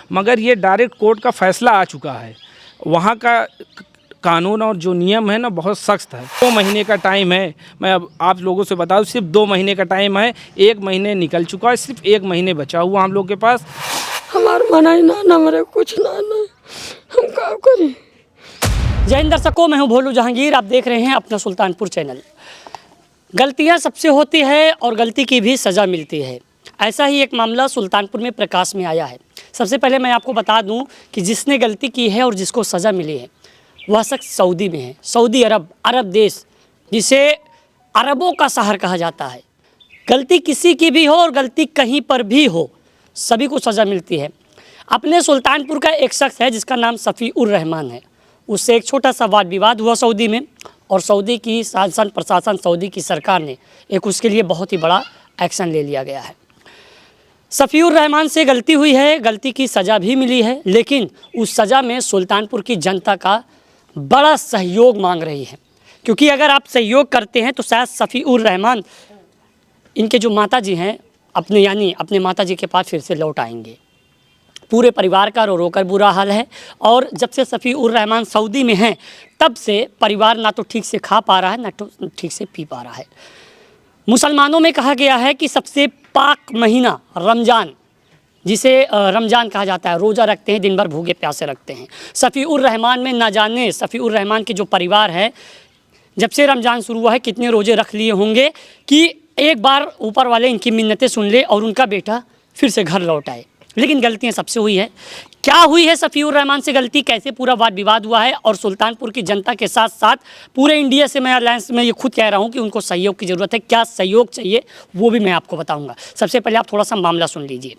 मगर ये direct court का फैसला आ चुका है। वहाँ का कानून और जो नियम है ना बहुत सख्त है। 2 महीने का टाइम है, मैं अब आप लोगों से बताऊं, सिर्फ 2 महीने का टाइम है। 1 महीने निकल चुका है, सिर्फ 1 महीने बचा हुआ हम लोग के पास। हमार मनाई ना मरे कुछ ना हम क्या करें। जय हिंद दर्शकों, मैं हूं भोलू जहांगीर। आप देख रहे हैं अपना सुल्तानपुर चैनल। गलतियां सबसे होती है और गलती की भी सज़ा मिलती है। ऐसा ही एक मामला सुल्तानपुर में प्रकाश में आया है। सबसे पहले मैं आपको बता दूं कि जिसने गलती की है और जिसको सज़ा मिली है वह शख्स सऊदी में है। सऊदी अरब देश, जिसे अरबों का शहर कहा जाता है। गलती किसी की भी हो और गलती कहीं पर भी हो, सभी को सज़ा मिलती है। अपने सुल्तानपुर का एक शख्स है जिसका नाम सफ़ीउर रहमान है। उससे एक छोटा सा वाद विवाद हुआ सऊदी में, और सऊदी की शासन प्रशासन, सऊदी की सरकार ने एक उसके लिए बहुत ही बड़ा एक्शन ले लिया गया है। सफ़ीउर रहमान से गलती हुई है, गलती की सज़ा भी मिली है, लेकिन उस सज़ा में सुल्तानपुर की जनता का बड़ा सहयोग मांग रही है। क्योंकि अगर आप सहयोग करते हैं तो शायद सफ़ीउर रहमान, इनके जो माताजी हैं, अपने माताजी के पास फिर से लौट आएंगे। पूरे परिवार का रो रो कर बुरा हाल है। और जब से सफ़ीउर रहमान सऊदी में हैं तब से परिवार ना तो ठीक से खा पा रहा है, ना तो ठीक से पी पा रहा है। मुसलमानों में कहा गया है कि सबसे पाक महीना रमज़ान, जिसे रमज़ान कहा जाता है, रोज़ा रखते हैं, दिन भर भूखे प्यासे रखते हैं। सफ़ीउर रहमान में ना जाने सफ़ीउर रहमान के जो परिवार है, जब से रमज़ान शुरू हुआ है कितने रोज़े रख लिए होंगे कि एक बार ऊपर वाले इनकी मिन्नतें सुन ले और उनका बेटा फिर से घर लौट आए। लेकिन गलतियां सबसे हुई है। क्या हुई है सफ़ीउर रहमान से गलती, कैसे पूरा वाद विवाद हुआ है, और सुल्तानपुर की जनता के साथ साथ पूरे इंडिया से मैं अलायंस में ये खुद कह रहा हूँ कि उनको सहयोग की ज़रूरत है। क्या सहयोग चाहिए वो भी मैं आपको बताऊँगा। सबसे पहले आप थोड़ा सा मामला सुन लीजिए।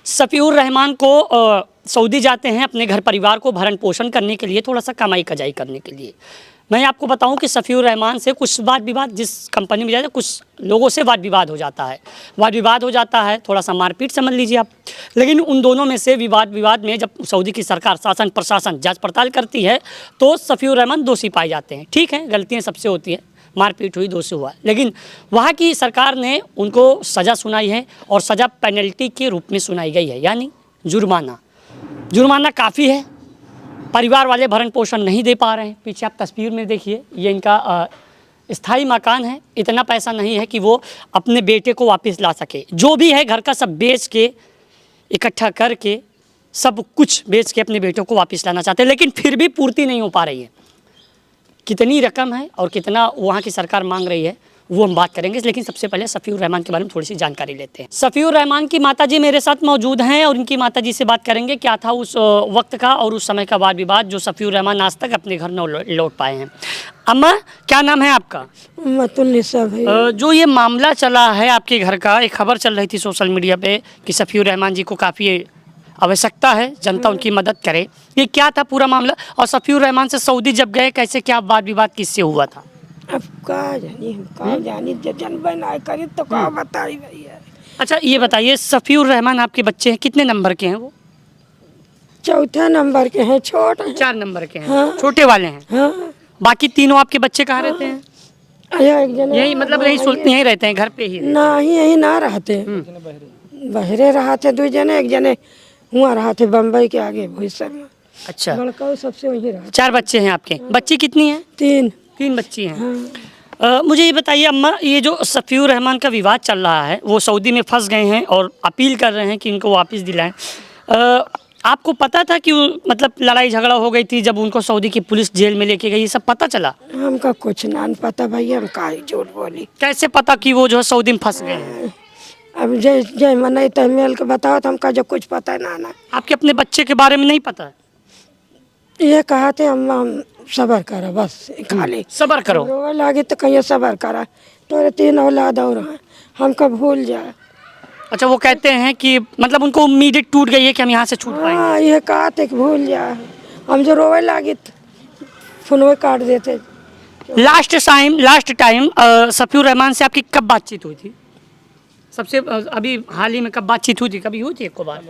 सफ़ीउर रहमान को सऊदी जाते हैं अपने घर परिवार को भरण पोषण करने के लिए, थोड़ा सा कमाई कजाई करने के लिए। मैं आपको बताऊं कि सफ़ीउर रहमान से कुछ वाद विवाद, जिस कंपनी में जाते हैं कुछ लोगों से वाद विवाद हो जाता है, थोड़ा सा मारपीट समझ लीजिए आप। लेकिन उन दोनों में से विवाद में जब सऊदी की सरकार, शासन प्रशासन जांच पड़ताल करती है तो सफ़ीउर रहमान दोषी पाए जाते हैं। ठीक है, गलतियाँ सबसे होती हैं, मारपीट हुई, दोषी हुआ, लेकिन वहाँ की सरकार ने उनको सज़ा सुनाई है और सज़ा पेनल्टी के रूप में सुनाई गई है, यानी जुर्माना काफ़ी है। परिवार वाले भरण पोषण नहीं दे पा रहे हैं। पीछे आप तस्वीर में देखिए, ये इनका स्थायी मकान है। इतना पैसा नहीं है कि वो अपने बेटे को वापस ला सके। जो भी है घर का सब बेच के, इकट्ठा करके, सब कुछ बेच के अपने बेटों को वापस लाना चाहते हैं, लेकिन फिर भी पूर्ति नहीं हो पा रही है। कितनी रकम है और कितना वहाँ की सरकार मांग रही है वो हम बात करेंगे, लेकिन सबसे पहले सफ़ीउर रहमान के बारे में थोड़ी सी जानकारी लेते हैं। सफ़ीउर रहमान की माताजी मेरे साथ मौजूद हैं और इनकी माताजी से बात करेंगे क्या था उस वक्त का और उस समय का वाद विवाद जो सफ़ीउर रहमान आज तक अपने घर न लौट पाए हैं। अम्मा, क्या नाम है आपका? मतुन्निसा भाई। जो ये मामला चला है आपके घर का, एक खबर चल रही थी सोशल मीडिया पे कि सफ़ीउर रहमान जी को काफ़ी आवश्यकता है, जनता उनकी मदद करे, ये क्या था पूरा मामला? और सफ़ीउर रहमान से सऊदी जब गए कैसे, क्या वाद विवाद किससे हुआ था? अब का जानी जन बनाए करी तो का बताई भैया। अच्छा ये बताइए, सफ़ीउर रहमान आपके बच्चे हैं, कितने नंबर के हैं वो? चौथा नंबर के हैं, छोटे हैं। 4 नंबर के हैं। हाँ। छोटे वाले हैं। हाँ। बाकी तीनों आपके बच्चे कहाँ रहते हैं? एक जने यही मतलब यहीं रहते हैं, घर पे ही? ना ही यही ना रहते, बहरे रहते 2 जने, एक जने हुआ रहते बम्बई के आगे भुईसर में। अच्छा, बड़का सबसे वही रहा। 4 बच्चे हैं आपके। बच्ची कितनी है? 3 बच्ची हैं। हाँ। मुझे ये बताइए अम्मा, ये जो सफ़ीउर रहमान का विवाद चल रहा है, वो सऊदी में फंस गए हैं और अपील कर रहे हैं कि इनको वापस दिलाएं। आपको पता था कि मतलब लड़ाई झगड़ा हो गई थी जब उनको सऊदी की पुलिस जेल में लेके गई, ये सब पता चला? हमका कुछ ना पता भैया, हम का ही झूठ बोली। कैसे पता कि वो जो है सऊदी में फंस गए हैं? अब जय मन तहमेल के बताओ तो हमका जो कुछ पता ना। आपके अपने बच्चे के बारे में नहीं पता है? ये कहा थे हम सबर करो, बस खाली सबर करो। रोवे लागे तो कहीं सबर करा, तोरे 3 औलाद और हैं, हमका भूल जा। अच्छा, वो कहते हैं कि मतलब उनको उम्मीद टूट गई है कि हम यहाँ से छूट पाएंगे। हाँ, ये कहा थे कि भूल जा, हम जो रोवे लागे फोनवे काट देते। लास्ट टाइम सफ़ीउर रहमान से आपकी कब बातचीत हुई थी? सबसे अभी हाल ही में कब बातचीत हुई थी? कभी हुई थी एक को बार?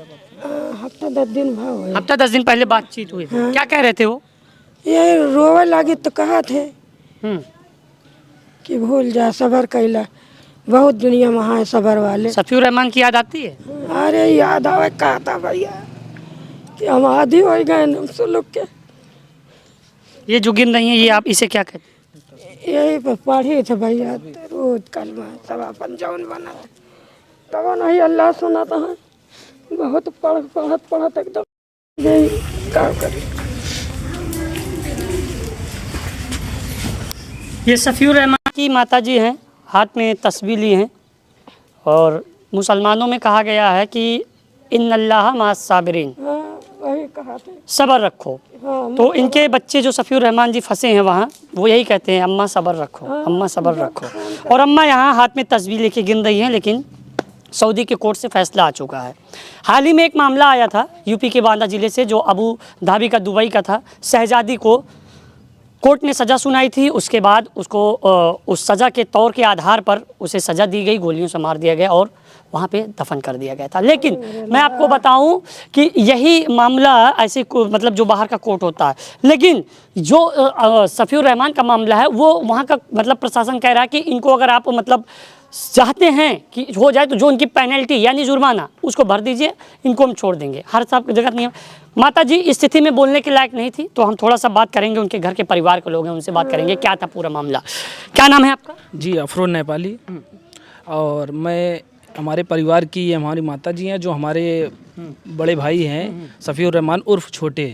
हफ्ता 10 दिन भाव, हफ्ता 10 दिन पहले बातचीत हुई थी। हाँ। क्या कह रहे थे वो? ये रोवे लागे तो कहा थे कि भूल जा, सबर कैला, बहुत दुनिया वहाँ है सबर वाले। सफ़ीउर रहमान की याद आती है? अरे याद आवे, कहा था भैया। हम आदि हो गए ना उस लोग के। ये जो गिन रही हैं ये आप इसे क्या कहते हैं? यही पर पढ़ी थे भैया रोज कलमा सब अपन जौन बना है तब नहीं अल्लाह सुनाता है। बहुत पढ़त एकदम यही काम करी। ये सफ़ीउर रहमान की माता जी हैं, हाथ में तस्बीह ली हैं और मुसलमानों में कहा गया है कि इन्नल्लाह मास साबिरीन, हाँ वही कहा थे। सब्र रखो। हाँ तो इनके बच्चे जो सफ़ीउर रहमान जी फंसे हैं वहाँ, वो यही कहते हैं अम्मा सब्र रखो, अम्मा सब्र रखो। और अम्मा यहाँ हाथ में तस्बीह लेके गिन रही हैं, लेकिन सऊदी के कोर्ट से फैसला आ चुका है। हाल ही में एक मामला आया था यूपी के बांदा ज़िले से, जो अबू धाबी का दुबई का था। शहजादी को कोर्ट ने सज़ा सुनाई थी, उसके बाद उसको उस सज़ा के तौर के आधार पर उसे सज़ा दी गई, गोलियों से मार दिया गया और वहाँ पे दफन कर दिया गया था। लेकिन मैं आपको बताऊं कि यही मामला ऐसे मतलब जो बाहर का कोर्ट होता है, लेकिन जो सफ़ीउर रहमान का मामला है वो वहाँ का मतलब प्रशासन कह रहा है कि इनको अगर आप मतलब चाहते हैं कि हो जाए तो जो उनकी पेनल्टी यानी जुर्माना उसको भर दीजिए, इनको हम छोड़ देंगे। हर साहब जगह नहीं। माता जी इस स्थिति में बोलने के लायक नहीं थी, तो हम थोड़ा सा बात करेंगे, उनके घर के परिवार के लोग हैं उनसे बात करेंगे क्या था पूरा मामला। क्या नाम है आपका? जी अफरोज नेपाली। और मैं हमारे परिवार की ये हमारी माता जी हैं, जो हमारे बड़े भाई हैं सफ़ीउर रहमान उर्फ छोटे।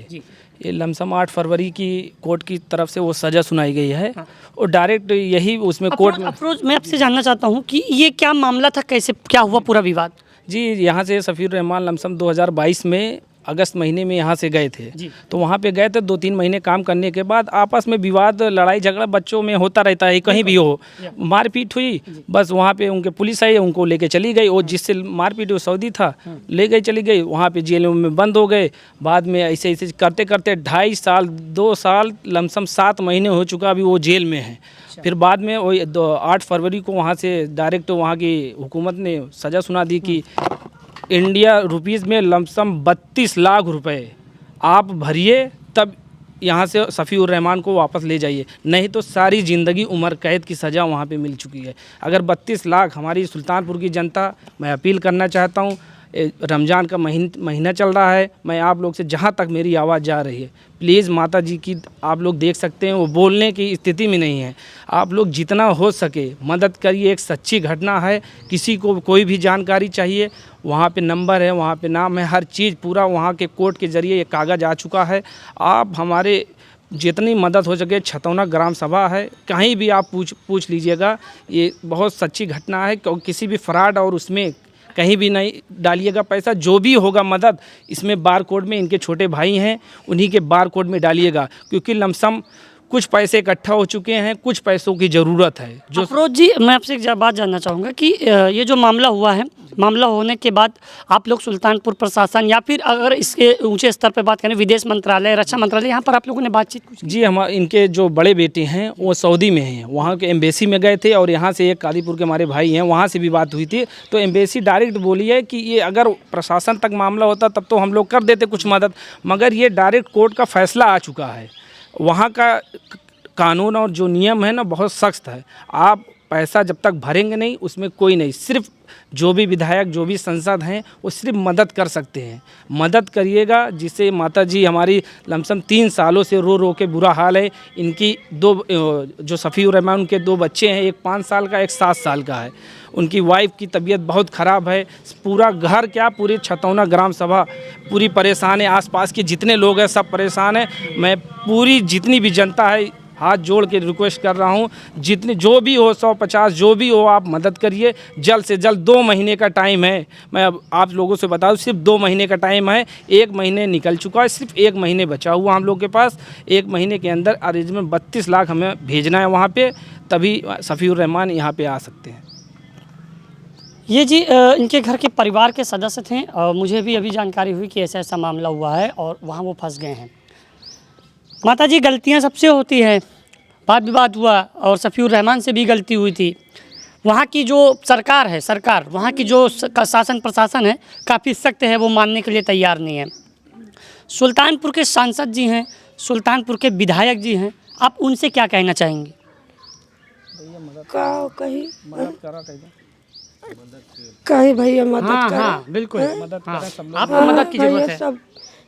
ये लमसम 8 फरवरी की कोर्ट की तरफ से वो सज़ा सुनाई गई है और डायरेक्ट यही उसमें कोर्ट में। अफरोज मैं आपसे जानना चाहता हूँ कि ये क्या मामला था, कैसे क्या हुआ पूरा विवाद? जी यहाँ से सफ़ीउर रहमान लमसम 2022 में अगस्त महीने में यहाँ से गए थे। तो वहाँ पे गए थे, 2-3 महीने काम करने के बाद आपस में विवाद, लड़ाई झगड़ा बच्चों में होता रहता है, कहीं भी हो, मारपीट हुई। बस वहाँ पे उनके पुलिस आई, उनको लेके चली गई। और जिससे मारपीट वो सऊदी था, ले गई चली गई, वहाँ पे जेल में बंद हो गए। बाद में ऐसे ऐसे करते करते 2.5 साल 2 साल लमसम 7 महीने हो चुका, अभी वो जेल में है। फिर बाद में वही 8 फरवरी को वहाँ से डायरेक्ट वहाँ की हुकूमत ने सज़ा सुना दी कि इंडिया रुपीज़ में लमसम 32 लाख रुपए आप भरिए, तब यहाँ से सफ़ीउर रहमान को वापस ले जाइए, नहीं तो सारी ज़िंदगी उम्र कैद की सज़ा वहाँ पे मिल चुकी है। अगर 32 लाख हमारी सुल्तानपुर की जनता, मैं अपील करना चाहता हूँ, रमज़ान का महीना चल रहा है, मैं आप लोग से जहाँ तक मेरी आवाज़ जा रही है, प्लीज़ माता जी की आप लोग देख सकते हैं वो बोलने की स्थिति में नहीं है। आप लोग जितना हो सके मदद करिए। एक सच्ची घटना है, किसी को कोई भी जानकारी चाहिए, वहाँ पे नंबर है, वहाँ पे नाम है, हर चीज़ पूरा वहाँ के कोर्ट के ज़रिए ये कागज़ आ चुका है। आप हमारे जितनी मदद हो सके, छतौना ग्राम सभा है, कहीं भी आप पूछ लीजिएगा। ये बहुत सच्ची घटना है, किसी भी फ्रॉड और उसमें कहीं भी नहीं डालिएगा पैसा। जो भी होगा मदद, इसमें बार कोड में इनके छोटे भाई हैं, उन्हीं के बार कोड में डालिएगा, क्योंकि लमसम कुछ पैसे इकट्ठा हो चुके हैं, कुछ पैसों की ज़रूरत है। जो अफरोज जी, मैं आपसे एक बात जानना चाहूँगा कि ये जो मामला हुआ है, मामला होने के बाद आप लोग सुल्तानपुर प्रशासन या फिर अगर इसके ऊंचे स्तर पर बात करें विदेश मंत्रालय, रक्षा मंत्रालय, यहाँ पर आप लोगों ने बातचीत कुछ? जी इनके जो बड़े बेटे हैं वो सऊदी में हैं, वहाँ के एम्बेसी में गए थे। और यहाँ से एक कादीपुर के हमारे भाई हैं, वहाँ से भी बात हुई थी। तो एम्बेसी डायरेक्ट बोली है कि ये अगर प्रशासन तक मामला होता तब तो हम लोग कर देते कुछ मदद, मगर ये डायरेक्ट कोर्ट का फैसला आ चुका है। वहाँ का कानून और जो नियम है ना बहुत सख्त है। आप पैसा जब तक भरेंगे नहीं, उसमें कोई नहीं, सिर्फ जो भी विधायक, जो भी सांसद हैं, वो सिर्फ मदद कर सकते हैं। मदद करिएगा, जिससे माता जी हमारी लमसम 3 सालों से रो रो के बुरा हाल है। इनकी जो सफ़ीउर रहमान, उनके 2 बच्चे हैं, एक 5 साल का, एक 7 साल का है। उनकी वाइफ की तबीयत बहुत ख़राब है। पूरा घर क्या, पूरी छतौना ग्राम सभा पूरी परेशान है। आसपास के जितने लोग हैं सब परेशान हैं। मैं पूरी जितनी भी जनता है हाथ जोड़ के रिक्वेस्ट कर रहा हूँ, जितने जो भी हो, 150 जो भी हो, आप मदद करिए जल्द से जल्द। 2 महीने का टाइम है, मैं अब आप लोगों से बता दूँ, सिर्फ 2 महीने का टाइम है। 1 महीने निकल चुका है, सिर्फ 1 महीने बचा हुआ हम लोग के पास। 1 महीने के अंदर अरेंजमेंट 32 लाख हमें भेजना है वहाँ पे, तभी सफ़ीउर रहमान यहाँ पे आ सकते हैं। ये जी इनके घर के परिवार के सदस्य थे और मुझे भी अभी जानकारी हुई कि ऐसा ऐसा मामला हुआ है और वहाँ वो फंस गए हैं। माता जी, गलतियाँ सबसे होती है, वाद विवाद हुआ और सफ़ीउर रहमान से भी गलती हुई थी। वहाँ की जो सरकार है, वहाँ की जो शासन प्रशासन है काफ़ी सख्त है, वो मानने के लिए तैयार नहीं है। सुल्तानपुर के सांसद जी हैं, सुल्तानपुर के विधायक जी हैं, आप उनसे क्या कहना चाहेंगे? कहीं भैया मदद हाँ करें। हाँ बिल्कुल, मदद करें सब लोग। आपको मदद की ज़रूरत है। सब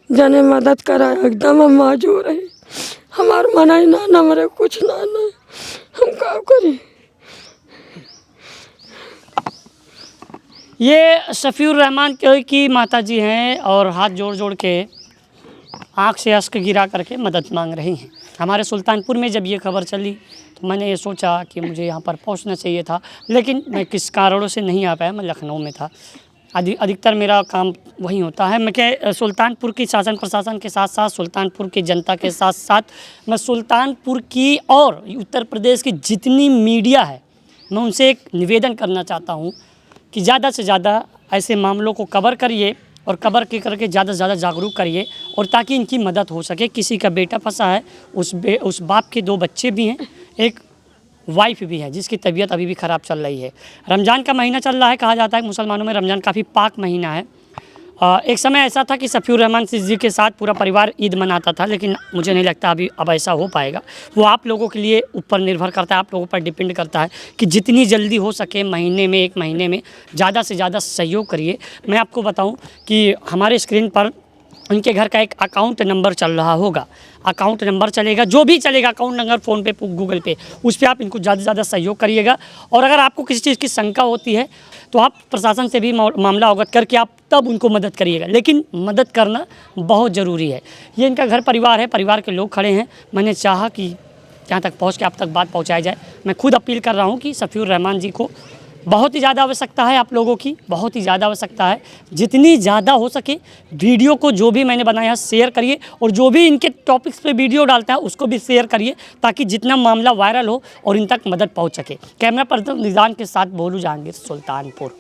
जने मदद करा एकदम हम माजूर है। हमार मनाई ना ना मरे कुछ ना ना हम का करी। ये शफीउर रहमान की माता जी हैं और हाथ जोड़ जोड़ के आँख से अश्क गिरा करके मदद मांग रही हैं। हमारे सुल्तानपुर में जब ये खबर चली तो मैंने ये सोचा कि मुझे यहाँ पर पहुँचना चाहिए था, लेकिन मैं किस कारणों से नहीं आ पाया। मैं लखनऊ में था, अधिकतर मेरा काम वहीं होता है। मैं क्या सुल्तानपुर की शासन प्रशासन के साथ साथ सुल्तानपुर की जनता के साथ साथ मैं सुल्तानपुर की और उत्तर प्रदेश की जितनी मीडिया है, मैं उनसे एक निवेदन करना चाहता हूँ कि ज़्यादा से ज़्यादा ऐसे मामलों को कवर करिए और कवर के करके ज़्यादा से ज़्यादा जागरूक करिए, और ताकि इनकी मदद हो सके। किसी का बेटा फंसा है, उस बाप के 2 बच्चे भी हैं, एक वाइफ भी है जिसकी तबीयत अभी भी ख़राब चल रही है। रमज़ान का महीना चल रहा है, कहा जाता है कि मुसलमानों में रमज़ान काफ़ी पाक महीना है। एक समय ऐसा था कि शफीउर रहमान जी के साथ पूरा परिवार ईद मनाता था, लेकिन मुझे नहीं लगता अभी अब ऐसा हो पाएगा। वो आप लोगों के लिए ऊपर निर्भर करता है, आप लोगों पर डिपेंड करता है कि जितनी जल्दी हो सके महीने में 1 महीने में ज़्यादा से ज़्यादा सहयोग करिए। मैं आपको बताऊं कि हमारे स्क्रीन पर उनके घर का एक अकाउंट नंबर चल रहा होगा, अकाउंट नंबर चलेगा, जो भी चलेगा अकाउंट नंबर, फ़ोनपे, गूगल पे, उस पर आप इनको ज़्यादा से ज़्यादा सहयोग करिएगा। और अगर आपको किसी चीज़ की शंका होती है तो आप प्रशासन से भी मामला अवगत करके आप तब उनको मदद करिएगा, लेकिन मदद करना बहुत ज़रूरी है। ये इनका घर परिवार है, परिवार के लोग खड़े हैं। मैंने चाहा कि यहाँ तक पहुँच के आप तक बात पहुँचाई जाए। मैं खुद अपील कर रहा हूँ कि शफीउर रहमान जी को बहुत ही ज़्यादा आवश्यकता है, आप लोगों की बहुत ही ज़्यादा आवश्यकता है। जितनी ज़्यादा हो सके वीडियो को, जो भी मैंने बनाया शेयर करिए, और जो भी इनके टॉपिक्स पे वीडियो डालता है उसको भी शेयर करिए, ताकि जितना मामला वायरल हो और इन तक मदद पहुंच सके। कैमरा पर्सन निज़ाम के साथ भोलू जहांगीर, सुल्तानपुर।